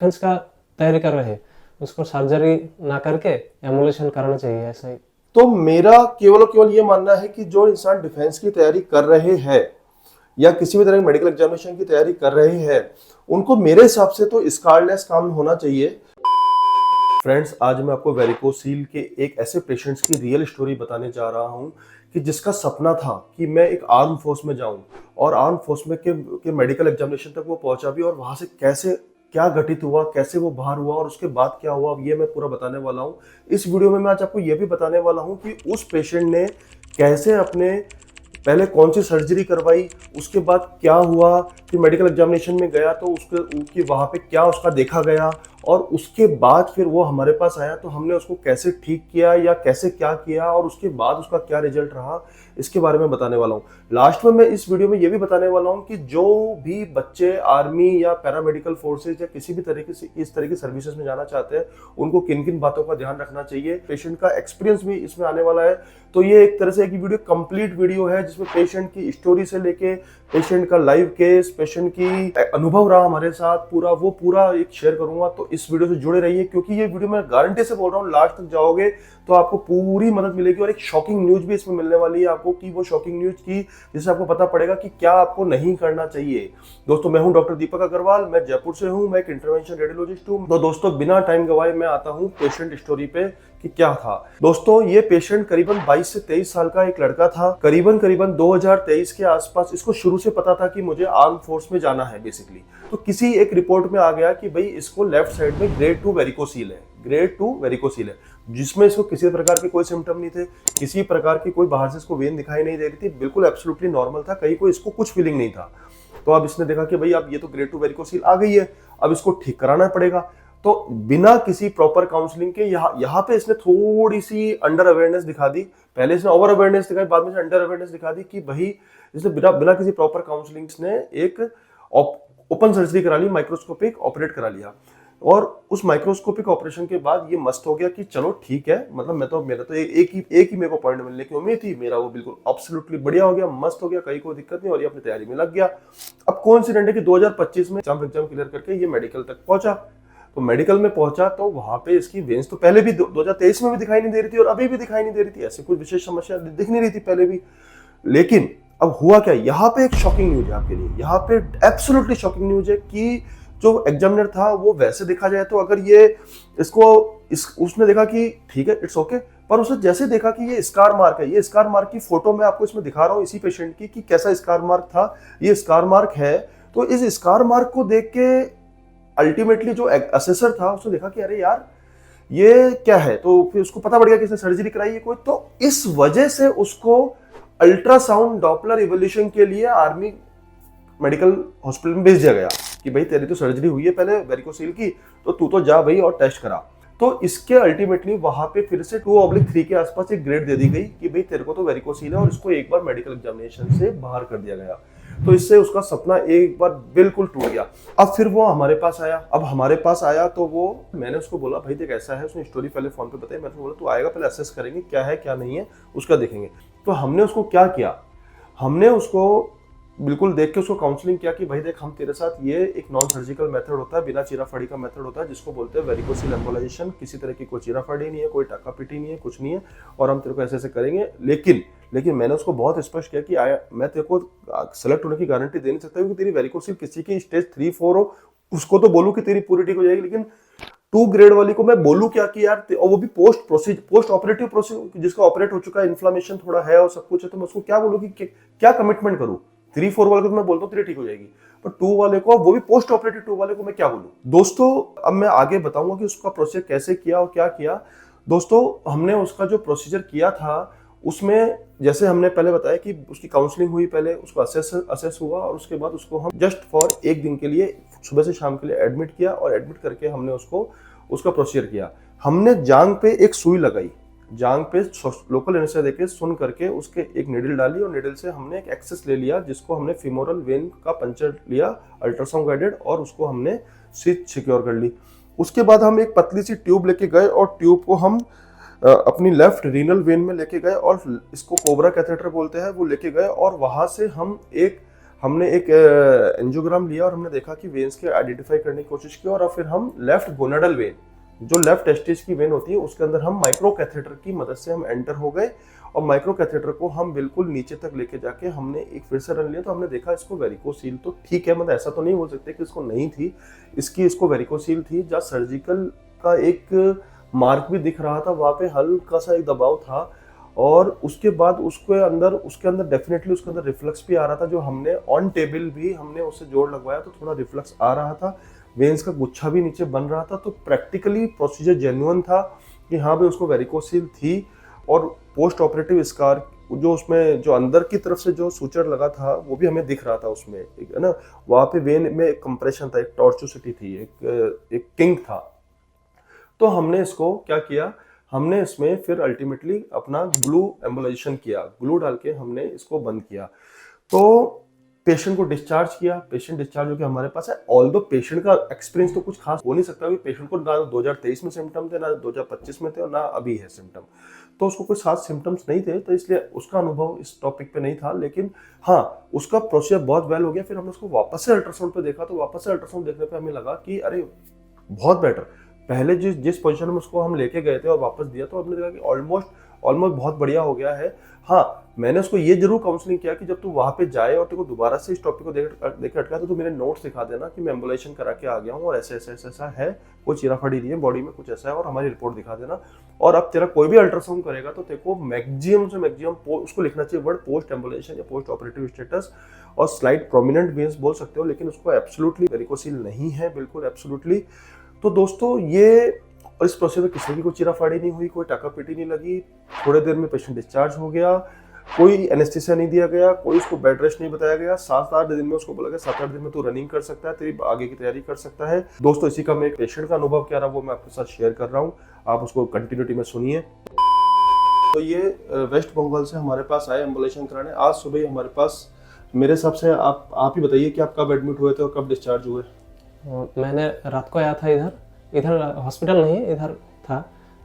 Defence का तैयारी कर रहे हैं उसको सर्जरी ना करके एमुलेशन कराना चाहिए, ऐसा ही। तो मेरा केवल और केवल ये मानना है कि जो इंसान डिफेंस की तैयारी कर रहे हैं या किसी भी तरह की मेडिकल एग्जामिनेशन की तैयारी कर रहे हैं, उनको मेरे हिसाब से तो स्कारलेस काम होना चाहिए। फ्रेंड्स, आज मैं आपको वेरिकोसील के एक ऐसे पेशेंट्स की रियल स्टोरी बताने जा रहा हूं कि जिसका सपना था कि मैं एक आर्म फोर्स में जाऊं और आर्म फोर्स में के मेडिकल एग्जामिनेशन तक वो पहुंचा भी, और वहां से कैसे क्या घटित हुआ, कैसे वो बाहर हुआ और उसके बाद क्या हुआ, ये मैं पूरा बताने वाला हूं। इस वीडियो में मैं आज आपको ये भी बताने वाला हूं कि उस पेशेंट ने कैसे अपने पहले कौन सी सर्जरी करवाई, उसके बाद क्या हुआ, फिर मेडिकल एग्जामिनेशन में गया तो उसकी वहां पे क्या उसका देखा गया, और उसके बाद फिर वो हमारे पास आया तो हमने उसको कैसे ठीक किया या कैसे क्या किया और उसके बाद उसका क्या रिजल्ट रहा, इसके बारे में बताने वाला हूँ। लास्ट में मैं इस वीडियो में ये भी बताने वाला हूँ कि जो भी बच्चे आर्मी या पैरामेडिकल फोर्सेज या किसी भी तरीके से इस तरह की सर्विसेज में जाना चाहते हैं, उनको किन किन बातों का ध्यान रखना चाहिए। पेशेंट का एक्सपीरियंस भी इसमें आने वाला है। तो ये एक तरह से एक वीडियो कंप्लीट वीडियो है जिसमें पेशेंट की स्टोरी से लेके पेशेंट का लाइव केस, पेशेंट की अनुभव रहा हमारे साथ पूरा एक शेयर करूंगा। तो इस वीडियो से जुड़े रहिए, क्योंकि ये वीडियो मैं गारंटी से बोल रहा हूँ, लास्ट तक जाओगे तो आपको पूरी मदद मिलेगी। और एक शॉकिंग न्यूज भी इसमें मिलने वाली है आपको, कि वो शॉकिंग न्यूज की जिससे आपको पता पड़ेगा कि क्या आपको नहीं करना चाहिए। दोस्तों, मैं हूं डॉक्टर दीपक अग्रवाल, मैं जयपुर से हूं, मैं एक इंटरवेंशन रेडियोलॉजिस्ट हूं। तो दोस्तों, बिना टाइम गवाए मैं आता हूं पेशेंट स्टोरी पे कि क्या था। दोस्तों, ये पेशेंट करीबन 22 से 23 साल का एक लड़का था। करीबन 2023 के आसपास इसको शुरू से पता था कि मुझे आर्म फोर्स में जाना है बेसिकली। तो किसी एक रिपोर्ट में आ गया कि भाई इसको लेफ्ट साइड में ग्रेड 2 वेरिकोसील है, ग्रेड 2 वेरिकोसील है, जिसमें इसको किसी प्रकार के कोई सिम्टम नहीं थे, किसी प्रकार की कोई बाहर से इसको वेन दिखाई नहीं दे रही थी, बिल्कुल एब्सोल्युटली नॉर्मल था, कहीं को इसको कुछ फीलिंग नहीं था। तो अब इसने देखा कि भाई अब ये तो ग्रेड 2 वेरिकोसील आ गई है, अब इसको ठीक कराना पड़ेगा। तो बिना किसी प्रॉपर काउंसलिंग के यहाँ पे इसने थोड़ी सी अंडर अवेयरनेस दिखा दी। पहले इसने ओवर अवेयरनेस दिखाई, बाद में अंडर अवेयरनेस दिखा दी कि भाई इसने बिना बिना किसी प्रॉपर काउंसलिंग ने एक ओपन सर्जरी करा ली, माइक्रोस्कोपिक ऑपरेट करा लिया। और उस माइक्रोस्कोपिक ऑपरेशन के बाद ये मस्त हो गया कि चलो ठीक है, मतलब मेरा तो एक ही मेरे को पॉइंट मिलने की उम्मीद थी, मेरा वो बिल्कुल एब्सोल्युटली बढ़िया हो गया, मस्त हो गया, कहीं कोई दिक्कत नहीं, और ये अपनी तैयारी में लग गया। अब कोइंसिडेंट है कि 2025 में एग्जाम क्लियर करके ये मेडिकल तक पहुंचा। तो मेडिकल में पहुंचा तो वहां पे इसकी वेन्स तो पहले भी 2023 में भी दिखाई नहीं दे रही थी और अभी भी दिखाई नहीं दे रही थी, ऐसी कोई विशेष समस्या दिख नहीं रही थी पहले भी। लेकिन अब हुआ क्या, यहाँ पे एक शॉकिंग न्यूज है आपके लिए, यहाँ पे एब्सोल्युटली शॉकिंग न्यूज है कि जो एग्जामिनर था वो वैसे देखा जाए तो अगर ये उसने देखा कि ठीक है, इट्स ओके, पर उसने जैसे देखा कि ये स्कार मार्क है, ये स्कार मार्क की फोटो मैं आपको इसमें दिखा रहा हूँ इसी पेशेंट की कि कैसा स्कार मार्क था, ये स्कार मार्क है। तो इस स्कार मार्क को देख के अल्टीमेटली जो असेसर था उसने देखा कि अरे यार ये क्या है, तो फिर उसको पता पड़ गया कि इसने सर्जरी कराई है कोई। तो इस वजह से उसको अल्ट्रासाउंड डॉपलर इवोल्यूशन के लिए आर्मी मेडिकल हॉस्पिटल में भेज दिया गया कि भाई तेरी तो सर्जरी हुई है पहले वेरिकोसील की, तो तू तो जा भाई और टेस्ट करा। तो इसके अल्टीमेटली वहां पे फिर से 2/3 के आसपास एक ग्रेड दे दी गई कि भाई तेरे को तो वेरिकोसील है, और इसको एक बार मेडिकल एग्जामिनेशन से बाहर कर दिया गया। तो इससे उसका सपना एक बार बिल्कुल टूट गया। अब फिर वो हमारे पास आया, तो मैंने उसको बोला भाई देख ऐसा है, उसने स्टोरी पहले फोन पे बताई, मैंने बोला तू आएगा, पहले असेस करेंगे क्या है क्या नहीं है, उसका देखेंगे। तो हमने उसको क्या किया, हमने उसको बिल्कुल देख के उसको काउंसलिंग किया कि भाई देख हम तेरे साथ, ये एक नॉन सर्जिकल मेथड होता है, बिना चीराफाड़ी का मेथड होता है, जिसको बोलते हैं वेरिकोसील एम्बोलाइजेशन। किसी तरह की कोई चीराफाड़ी नहीं है, कोई टाका पीटी नहीं है, कुछ नहीं है, और हम तेरे को ऐसे ऐसे करेंगे। लेकिन मैंने उसको बहुत स्पष्ट किया कि मैं तेरे को सेलेक्ट होने की गारंटी दे नहीं सकता, क्योंकि तेरी वेरिकोसील किसी की स्टेज 3-4 हो, उसको तो बोलूँ कि तेरी पूरी ठीक हो जाएगी, लेकिन 2 ग्रेड वाली को मैं बोलूँ क्या कि यार, और वो भी पोस्ट ऑपरेटिव प्रोसीजर, जिसका ऑपरेट हो चुका है, इन्फ्लामेशन थोड़ा है और सब कुछ है, तो मैं उसको क्या बोलूँ कि क्या कमिटमेंट करूँ। 3-4 वाले को तो मैं बोलता हूँ तेरी ठीक हो जाएगी, पर 2 वाले को, वो भी पोस्ट ऑपरेटिव 2 वाले को मैं क्या बोलूँ। दोस्तों, अब मैं आगे बताऊंगा कि उसका प्रोसीजर कैसे किया और क्या किया। दोस्तों, हमने उसका जो प्रोसीजर किया था उसमें जैसे हमने पहले बताया कि उसकी काउंसलिंग हुई, पहले उसको असेस हुआ, और उसके बाद उसको हम जस्ट फॉर 1 दिन के लिए सुबह से शाम के लिए एडमिट किया, और एडमिट करके हमने उसका प्रोसीजर किया। हमने जांग पे एक सुई लगाई, जांग पे लोकल एनेस्थीसिया देके सुन करके उसके एक निडल डाली, और निडल से हमने एक एक्सेस ले लिया जिसको हमने फीमोरल वेन का पंचर लिया अल्ट्रासाउंड गाइडेड, और उसको हमने स्टिच सिक्योर कर ली। उसके बाद हम एक पतली सी ट्यूब लेके गए, और ट्यूब को हम अपनी लेफ्ट रीनल वेन में लेके गए, और इसको कोबरा कैथेटर बोलते हैं, वो लेके गए, और वहां से हम एक हमने एक एंजियोग्राम लिया और हमने देखा कि वेन्स के आइडेंटिफाई करने की कोशिश की, और अब फिर हम लेफ्ट गोनाडल वेन, जो लेफ्ट टेस्टिस की वेन होती है, उसके अंदर हम माइक्रो कैथेटर की मदद से हम एंटर हो गए, और माइक्रो कैथेटर को हम बिल्कुल नीचे तक लेके जाके हमने एक फिर से रन लिया। तो हमने देखा इसको वेरिकोसील तो ठीक है, मतलब ऐसा तो नहीं बोल सकते कि इसको नहीं थी, इसको वेरिकोसील थी। जहाँ सर्जिकल का एक मार्क भी दिख रहा था, वहाँ पे हल्का सा एक दबाव था, और उसके बाद उसके अंदर डेफिनेटली उसके अंदर रिफ्लक्स भी आ रहा था, जो हमने ऑन टेबल भी हमने उससे जोड़ लगवाया तो थोड़ा रिफ्लक्स आ रहा था, वेन्स का गुच्छा भी नीचे बन रहा था। तो प्रैक्टिकली प्रोसीजर जेन्युइन था कि हाँ भाई उसको वेरिकोसील थी, और पोस्ट ऑपरेटिव स्कार जो उसमें जो अंदर की तरफ से जो सूचर लगा था वो भी हमें दिख रहा था उसमें, है ना, वहाँ पे वेन में एक कंप्रेशन था, एक टॉर्चुसिटी थी, एक किंक था। तो हमने इसको क्या किया, हमने इसमें फिर अल्टीमेटली अपना ग्लू एम्बोलाइजेशन किया, ग्लू डाल के हमने इसको बंद किया। तो पेशेंट को डिस्चार्ज किया, पेशेंट डिस्चार्ज होकर हमारे पास है। ऑल्दो पेशेंट का एक्सपीरियंस तो कुछ खास हो नहीं सकता, पेशेंट को ना 2023 में सिम्टम थे, ना 2025 में थे, और ना अभी है सिम्टम, तो उसको कुछ खास सिम्टम्स नहीं थे, तो इसलिए उसका अनुभव इस टॉपिक पे नहीं था। लेकिन हाँ, उसका प्रोसीजर बहुत वेल हो गया। फिर हमने उसको वापस से अल्ट्रासाउंड पे देखा, तो वापस से अल्ट्रासाउंड देखने पे हमें लगा कि अरे बहुत बेटर, पहले जिस पोजीशन में उसको हम लेके गए थे और वापस दिया, तो हमने देखा कि ऑलमोस्ट बहुत बढ़िया हो गया है। हाँ, मैंने उसको ये जरूर काउंसलिंग किया कि जब तू वहाँ पे जाए और तेरे को दोबारा से इस टॉपिक को देख अटका, तो तू मेरे नोट्स दिखा देना कि मैं एम्बुलेशन करा के आ गया हूँ और ऐसा है, कोई चीराफाड़ी नहीं है बॉडी में, कुछ ऐसा है, और हमारी रिपोर्ट दिखा देना। और अब तेरा कोई भी अल्ट्रासाउंड करेगा तो तेरे को मैक्सिमम से मैक्सिमम उसको लिखना चाहिए वर्ड पोस्ट एम्बुलेशन या पोस्ट ऑपरेटिव स्टेटस, और स्लाइट प्रोमिनेंट वेन्स बोल सकते हो, लेकिन उसको एब्सोल्युटली वेरिकोसील नहीं है, बिल्कुल एब्सोल्युटली। तो दोस्तों ये, और इस प्रोसेस में किसी की कोई चीराफाड़ी नहीं हुई, कोई टाकापीटी नहीं लगी, थोड़े देर में पेशेंट डिस्चार्ज हो गया, कोई एनेस्थीसिया नहीं दिया गया, कोई उसको बेड रेस्ट नहीं बताया गया। 7-8 दिन में उसको बोला गया 7-8 दिन में तू रनिंग कर सकता है, तेरी आगे की तैयारी कर सकता है। दोस्तों इसी का मैं एक पेशेंट का अनुभव क्या रहा वो मैं आपके साथ शेयर कर रहा हूँ, आप उसको कंटिन्यूटी में सुनिए। तो ये वेस्ट बंगाल से हमारे पास आए एम्बुलेशन कराने। आज सुबह ही हमारे पास, मेरे हिसाब से आप ही बताइए कि आप कब एडमिट हुए थे और कब डिस्चार्ज हुए? मैंने रात को आया था इधर हॉस्पिटल नहीं, इधर था,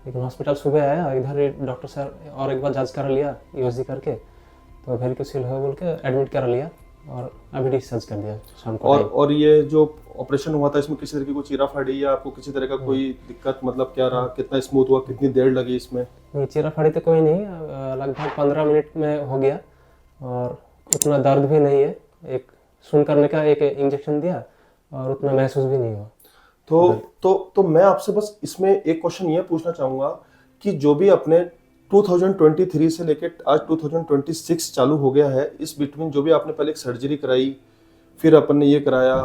लेकिन हॉस्पिटल सुबह आया, इधर डॉक्टर सर और एक बार जांच कर लिया यूएसजी करके, तो वेरिकोसील है बोल के एडमिट कर लिया, और अभी डिस्चार्ज कर दिया शाम को। और ये जो ऑपरेशन हुआ था इसमें किसी तरह की कोई चीराफाड़ी या आपको किसी तरह का कोई दिक्कत, मतलब क्या रहा, कितना स्मूथ हुआ, कितनी देर लगी इसमें? नहीं, चीराफाड़ी तो कोई नहीं, लगभग 15 मिनट में हो गया, और उतना दर्द भी नहीं है, एक सुन करने का एक इंजेक्शन दिया और उतना महसूस भी नहीं हुआ। तो मैं आपसे बस इसमें एक क्वेश्चन ये पूछना चाहूंगा कि जो भी अपने 2023 से लेके आज 2026 चालू हो गया है, इस बिटवीन जो भी आपने पहले एक सर्जरी कराई, फिर अपन ने ये कराया,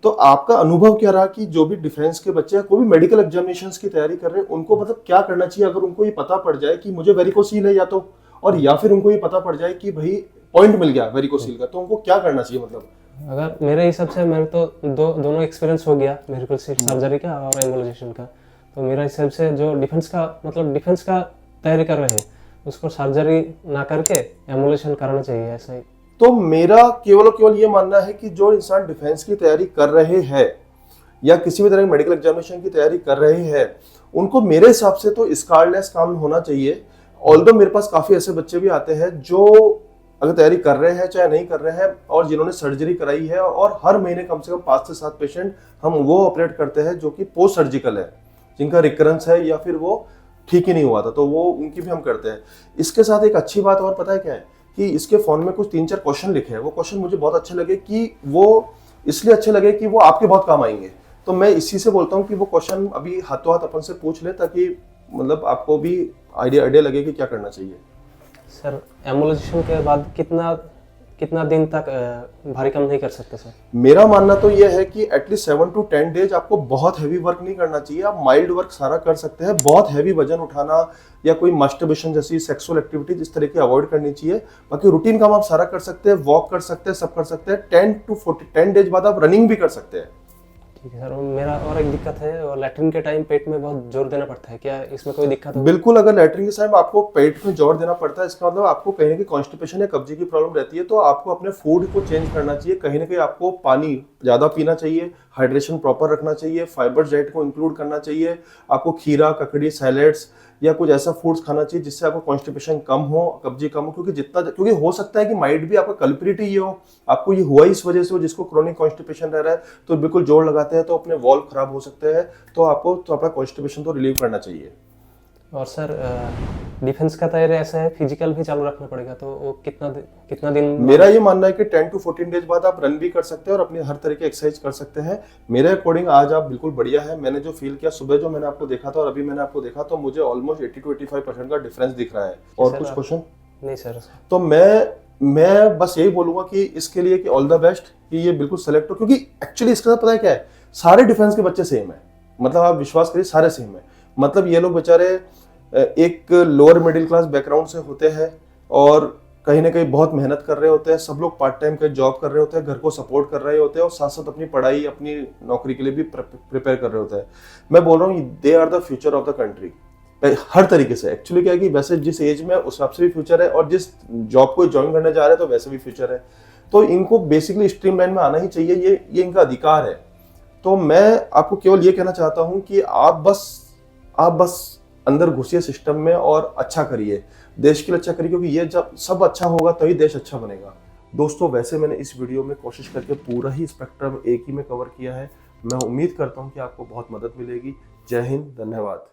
तो आपका अनुभव क्या रहा कि जो भी डिफेंस के बच्चे हैं, कोई भी मेडिकल एग्जामिनेशंस की तैयारी कर रहे हैं, उनको मतलब क्या करना चाहिए अगर उनको ये पता पड़ जाए कि मुझे वेरिकोसील है, या फिर उनको ये पता पड़ जाए कि भाई पॉइंट मिल गया वेरिकोसील का, तो उनको क्या करना चाहिए? मतलब अगर मेरे हिसाब से, मेरे तो दोनों एक्सपीरियंस हो गया, वेरिकोसील सर्जरी का और एम्बुलेशन का, तो मेरा हिसाब से जो डिफेंस का तैयारी कर रहे हैं उसको सर्जरी ना करके एम्बुलेशन कराना चाहिए, ऐसा ही। तो मेरा केवल ये मानना है कि जो इंसान डिफेंस की तैयारी कर रहे हैं या किसी भी तरह की मेडिकल एग्जामिनेशन की तैयारी कर रहे हैं, उनको मेरे हिसाब से तो स्कारलेस काम होना चाहिए। ऑल्दो मेरे पास काफी ऐसे बच्चे भी आते हैं जो अगर तैयारी कर रहे हैं चाहे नहीं कर रहे हैं, और जिन्होंने सर्जरी कराई है, और हर महीने कम से कम 5 से 7 पेशेंट हम वो ऑपरेट करते हैं जो कि पोस्ट सर्जिकल है, जिनका रिकरेंस है या फिर वो ठीक ही नहीं हुआ था, तो वो उनकी भी हम करते हैं। इसके साथ एक अच्छी बात और पता है क्या है कि इसके फोन में कुछ 3-4 क्वेश्चन लिखे हैं, वो क्वेश्चन मुझे बहुत अच्छे लगे, कि वो इसलिए अच्छे लगे कि वो आपके बहुत काम आएंगे। तो मैं इसी से बोलता हूँ कि वो क्वेश्चन अभी हाथों हाथ अपन से पूछ ले, ताकि मतलब आपको भी आइडिया लगे कि क्या करना चाहिए। सर, एम्बुलेशन के बाद कितना दिन तक भारी काम नहीं कर सकते सर? मेरा मानना तो यह है कि एटलीस्ट 7 to 10 डेज आपको बहुत हैवी वर्क नहीं करना चाहिए, आप माइल्ड वर्क सारा कर सकते हैं। बहुत हैवी वजन उठाना या कोई मास्टरबेशन जैसी सेक्सुअल एक्टिविटी इस तरह की अवॉइड करनी चाहिए। बाकी रूटीन काम आप सारा कर सकते हैं, वॉक कर सकते हैं, सब कर सकते हैं। 10 डेज बाद आप रनिंग भी कर सकते हैं। ठीक है सर, मेरा और एक दिक्कत है, और लैट्रिन के टाइम पेट में बहुत जोर देना पड़ता है, क्या इसमें कोई दिक्कत है? बिल्कुल, अगर लैट्रिन के टाइम आपको पेट में जोर देना पड़ता है, इसका मतलब आपको कहीं ना कहीं कॉन्स्टिपेशन या कब्जे की प्रॉब्लम रहती है, तो आपको अपने फूड को चेंज करना चाहिए। कहीं ना कहीं आपको पानी ज्यादा पीना चाहिए, हाइड्रेशन प्रॉपर रखना चाहिए, फाइबर डाइट को इंक्लूड करना चाहिए, आपको खीरा, ककड़ी, सैलेड्स या कुछ ऐसा फूड्स खाना चाहिए जिससे आपको कॉन्स्टिपेशन कम हो, कब्जी कम हो, क्योंकि हो सकता है कि माइट भी आपका कल्प्रिट ही ये हो, आपको ये हुआ इस वजह से हो जिसको क्रोनिक कॉन्स्टिपेशन रह रहा है, तो बिल्कुल जोड़ लगाते हैं तो अपने वॉल्व खराब हो सकते हैं, तो आपको तो अपना कॉन्स्टिपेशन तो रिलीव करना चाहिए। और सर डिफेंस का तैयारी ऐसा है, फिजिकल भी चालू रखना पड़ेगा, तो वो कितना दिन? मेरा ये मानना है कि 10 to 14 डेज बाद आप रन भी कर सकते हैं और अपनी हर तरह की एक्सरसाइज कर सकते हैं। मेरे अकॉर्डिंग आज आप बिल्कुल बढ़िया है। मैंने जो फील किया सुबह, जो मैंने आपको देखा था और अभी मैंने आपको देखा, तो मुझे ऑलमोस्ट 80 to 85% का डिफरेंस दिख रहा है। और कुछ क्वेश्चन? नहीं सर। तो मैं बस यही बोलूंगा कि इसके लिए कि ऑल द बेस्ट, कि ये बिल्कुल सेलेक्ट हो, क्योंकि एक्चुअली इसके साथ पता है क्या है, सारे डिफेंस के बच्चे सेम है, मतलब आप विश्वास करिए सारे सेम है। मतलब ये लोग बेचारे एक लोअर मिडिल क्लास बैकग्राउंड से होते हैं और कहीं ना कहीं बहुत मेहनत कर रहे होते हैं, सब लोग पार्ट टाइम का जॉब कर रहे होते हैं, घर को सपोर्ट कर रहे होते हैं और साथ साथ अपनी पढ़ाई, अपनी नौकरी के लिए भी प्रिपेयर कर रहे होते हैं। मैं बोल रहा हूँ they are the future of the country हर तरीके से। एक्चुअली क्या है कि वैसे जिस एज में उस हिसाब से भी फ्यूचर है, और जिस जॉब को ज्वाइन करने जा रहे हैं तो वैसे भी फ्यूचर है, तो इनको बेसिकली स्ट्रीमलाइन में आना ही चाहिए, ये इनका अधिकार है। तो मैं आपको केवल ये कहना चाहता हूँ कि आप बस अंदर घुसिए सिस्टम में और अच्छा करिए, देश के लिए अच्छा करिए, क्योंकि ये जब सब अच्छा होगा तभी देश अच्छा बनेगा। दोस्तों, वैसे मैंने इस वीडियो में कोशिश करके पूरा ही स्पेक्ट्रम एक ही में कवर किया है। मैं उम्मीद करता हूँ कि आपको बहुत मदद मिलेगी। जय हिंद, धन्यवाद।